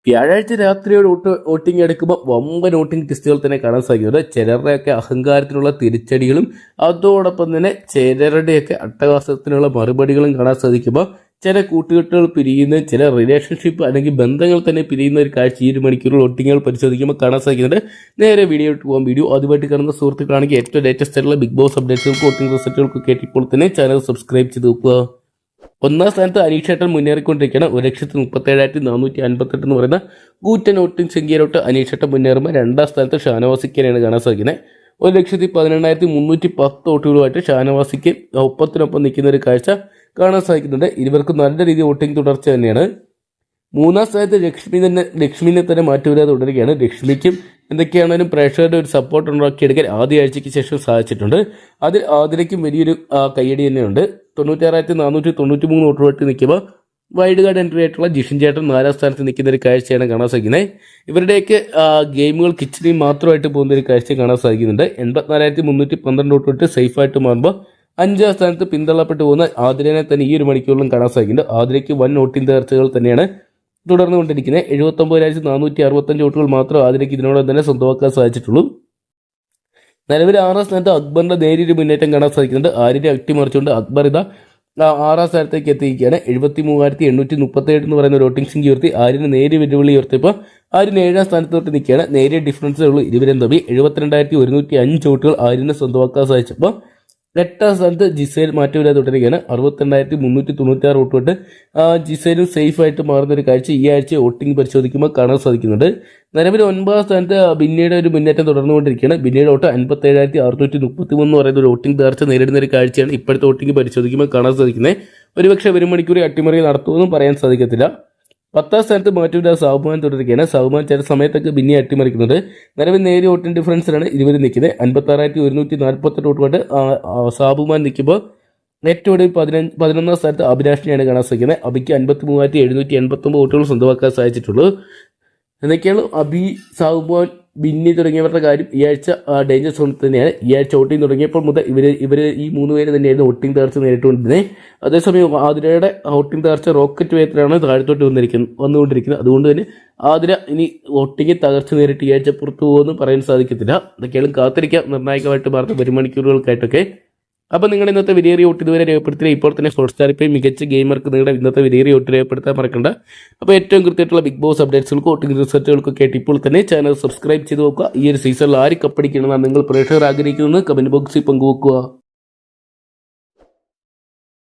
വ്യാഴാഴ്ച രാത്രിയോട് വോട്ടിംഗ് എടുക്കുമ്പോൾ വമ്പൻ വോട്ടിംഗ് ടെസ്റ്റുകൾ തന്നെ കാണാൻ സാധിക്കുന്നത്. ചിലരുടെയൊക്കെ അഹങ്കാരത്തിനുള്ള തിരിച്ചടികളും അതോടൊപ്പം തന്നെ ചിലരുടെയൊക്കെ അട്ടഹാസത്തിനുള്ള മറുപടികളും കാണാൻ സാധിക്കുമ്പോൾ ചില കൂട്ടുകെട്ടുകൾ പിരിയുന്ന, ചില റിലേഷൻഷിപ്പ് അല്ലെങ്കിൽ ബന്ധങ്ങൾ തന്നെ പിരിയുന്ന ഒരു കാഴ്ച ഈ ഒരു മണിക്കൂർ വോട്ടിങ്ങുകൾ പരിശോധിക്കുമ്പോൾ കാണാൻ സാധിക്കുന്നുണ്ട്. നേരെ വീഡിയോ ഇട്ട് പോകാം. വീഡിയോ ആദ്യമായിട്ട് കാണുന്ന സുഹൃത്തുക്കളാണെങ്കിൽ ഏറ്റവും ലേറ്റസ്റ്റ് ആയിട്ടുള്ള ബിഗ് ബോസ് അപ്ഡേറ്റ്സുകൾക്ക് വോട്ടിംഗ് റിസൾട്ടുകൾക്ക് ഇപ്പോൾ തന്നെ ചാനൽ സബ്സ്ക്രൈബ് ചെയ്ത് നോക്കുക. ഒന്നാം സ്ഥാനത്ത് അനീഷേട്ടൻ മുന്നേറിക്കൊണ്ടിരിക്കുകയാണ്. 1,37,458 എന്ന് പറയുന്ന കൂറ്റൻ വോട്ടിംഗ് സംഖ്യയിലോട്ട് അനീഷേട്ടൻ മുന്നേറുമ്പോൾ രണ്ടാം സ്ഥാനത്ത് ഷാനവാസിക്കാനാണ് കാണാൻ സാധിക്കുന്നത്. 1,18,1010 വോട്ടുകളുമായിട്ട് ഷാനവാസിക്ക് ഒപ്പത്തിനൊപ്പം നിൽക്കുന്ന ഒരു കാഴ്ച കാണാൻ സാധിക്കുന്നുണ്ട്. ഇരുവർക്കും നല്ല രീതിയിൽ വോട്ടിംഗ് തുടർച്ച തന്നെയാണ്. മൂന്നാം സ്ഥാനത്ത് ലക്ഷ്മിനെ തന്നെ മാറ്റുവരാതെ തുടരുകയാണ്. ലക്ഷ്മിക്കും എന്തൊക്കെയാണെങ്കിലും പ്രേക്ഷകരുടെ ഒരു സപ്പോർട്ട് ഉണ്ടാക്കിയെടുക്കാൻ ആദ്യ ആഴ്ചയ്ക്ക് ശേഷം സാധിച്ചിട്ടുണ്ട്. അതിൽ ആതിരയ്ക്കും വലിയൊരു കയ്യടി തന്നെയുണ്ട്. 96,493 വോട്ടുമായിട്ട് നിൽക്കുമ്പോൾ വൈൽഡ് കാർഡ് എൻട്രി ആയിട്ടുള്ള ജിഷിൻ ചേട്ടൻ 4ാം സ്ഥാനത്ത് നിൽക്കുന്ന ഒരു കാഴ്ചയാണ് കാണാൻ സാധിക്കുന്നത്. ഇവരുടെയൊക്കെ ഗെയിമുകൾ കിച്ചണിൽ മാത്രമായിട്ട് പോകുന്ന ഒരു കാഴ്ച കാണാൻ സാധിക്കുന്നുണ്ട്. 84,312 വോട്ടുമായിട്ട് സേഫായിട്ട് മാറുമ്പോൾ 5ാം സ്ഥാനത്ത് പിന്തള്ളപ്പെട്ടു പോകുന്ന ആതിരനെ തന്നെ ഈ ഒരു മണിക്കൂറിലും കാണാൻ സാധിക്കുന്നുണ്ട്. ആതിരയ്ക്ക് വൻ വോട്ടിംഗ് തകർച്ചകൾ തന്നെയാണ് തുടർന്നുകൊണ്ടിരിക്കുന്നത്. 79,465 വോട്ടുകൾ മാത്രം ആതിരയ്ക്ക് ഇതിനോടൊപ്പം തന്നെ സ്വന്തമാക്കാൻ സാധിച്ചിട്ടുള്ളൂ. നിലവിൽ 6ാം സ്ഥാനത്ത് അക്ബറിന്റെ നേരിയൊരു മുന്നേറ്റം കാണാൻ സാധിക്കുന്നുണ്ട്. ആര്യനെ അട്ടിമറിച്ചുകൊണ്ട് അക്ബർ ഇതാ 6ാം സ്ഥാനത്തേക്ക് എത്തിയിരിക്കുകയാണ്. 73,837 എന്ന് പറയുന്ന ഒരു വോട്ടിംഗ് സംഖ്യ ഉയർത്തി ആര്യന് നേരിയ വെല്ലുവിളി ഉയർത്തിയപ്പോൾ ആര്യൻ 7ാം സ്ഥാനത്തോട്ട് നിൽക്കുകയാണ്. നേരിയ ഡിഫറൻസേ ഉള്ളൂ ഇരുവരും തമ്മിൽ. 72,105 വോട്ടുകൾ ആര്യനെ സ്വന്തമാക്കാൻ സാധിച്ചപ്പോൾ 8ാം സ്ഥാനത്ത് ജിസേൽ മാറ്റമില്ലാതെ തുടരുകയാണ്. 62,396 വോട്ടുകൊണ്ട് ജിസേലും സേഫായിട്ട് മാറുന്ന ഒരു കാഴ്ച ഈ ആഴ്ച വോട്ടിംഗ് പരിശോധിക്കുമ്പോൾ കാണാൻ സാധിക്കുന്നുണ്ട്. നിലവിൽ 9ാം സ്ഥാനത്ത് ബിന്നിയുടെ ഒരു മുന്നേറ്റം തുടർന്നുകൊണ്ടിരിക്കുകയാണ്. ബിന്നിയുടെ വോട്ട് 57,633 എന്ന് പറയുന്ന ഒരു വോട്ടിംഗ് തകർച്ച നേരിടുന്ന ഒരു കാഴ്ചയാണ് ഇപ്പോഴത്തെ വോട്ടിംഗ് പരിശോധിക്കുമ്പോൾ കാണാൻ സാധിക്കുന്നത്. ഒരുപക്ഷെ ഒരു മണിക്കൂർ അട്ടിമറി നടത്തുമെന്നും പറയാൻ സാധിക്കത്തില്ല. 10ാം സ്ഥാനത്ത് മാറ്റമില്ലാതെ സാബുമാൻ തുടരുകയാണ്. സാബുമാൻ ചില സമയത്തൊക്കെ ബിന്നിയെ അട്ടിമറിക്കുന്നുണ്ട്. നിലവിൽ നേരിയ വോട്ടിംഗ് ഡിഫറൻസിലാണ് ഇരുവരും നിൽക്കുന്നത്. 56,148 വോട്ടുകൊണ്ട് സാബുമാൻ നിൽക്കുമ്പോൾ ഏറ്റവും 11ാം സ്ഥാനത്ത് അഭിലാഷിനെയാണ് കാണാൻ സാധിക്കുന്നത്. അബിക്ക് 53,789 വോട്ടുകൾ സ്വന്തമാക്കാൻ സാധിച്ചിട്ടുള്ളൂ. എന്നൊക്കെയാണ് അബി, സാബുമാൻ, ബിന്നി തുടങ്ങിയവരുടെ കാര്യം. ഈ ആഴ്ച ഡേഞ്ചർ സോണിൽ തന്നെയാണ്. ഈ ആഴ്ച വോട്ടിംഗ് തുടങ്ങിയപ്പോൾ മുതൽ ഇവർ ഈ 3 പേര് തന്നെയായിരുന്നു വോട്ടിംഗ് തകർച്ച നേരിട്ടുകൊണ്ടിരുന്നത്. അതേസമയം ആതിരയുടെ വോട്ടിംഗ് തകർച്ച റോക്കറ്റ് വേഗത്തിലാണ് താഴത്തോട്ട് വന്നുകൊണ്ടിരിക്കുന്നത്. അതുകൊണ്ട് തന്നെ ആതിര ഇനി വോട്ടിംഗ് തകർച്ച നേരിട്ട് ഈ ആഴ്ച പുറത്തു പോകുമെന്ന് പറയാൻ സാധിക്കത്തില്ല. അതൊക്കെയാണ് കാത്തിരിക്കാം നിർണായകമായിട്ട് മാറുന്ന പരിമണിക്കൂറുകൾക്കായിട്ടൊക്കെ. അപ്പോൾ നിങ്ങൾ ഇന്നത്തെ വിലയേറിയ വോട്ട് ഇതുവരെ രേഖപ്പെടുത്തിയ ഇപ്പോൾ തന്നെ ഹോട്ട്സ്റ്റാറിൽ പോയി മികച്ച ഗെയിമർക്ക് നിങ്ങളുടെ ഇന്നത്തെ വിലയേറിയ വോട്ട് രേഖപ്പെടുത്താൻ മറക്കണ്ട. അപ്പോൾ ഏറ്റവും കൃത്യമായിട്ടുള്ള ബിഗ് ബോസ് അപ്ഡേറ്റ്സുകൾക്ക് വോട്ടിംഗ് റിസൾട്ടുകൾക്കൊക്കെ ആയിട്ട് ഇപ്പോൾ തന്നെ ചാനൽ സബ്സ്ക്രൈബ് ചെയ്ത് നോക്കുക. ഈ ഒരു സീസണിൽ ആര് കപ്പടിക്കണമെന്നാണ് നിങ്ങൾ പ്രേക്ഷകർ ആഗ്രഹിക്കുന്നത് കമൻറ്റ് ബോക്സിൽ പങ്കുവെക്കുക.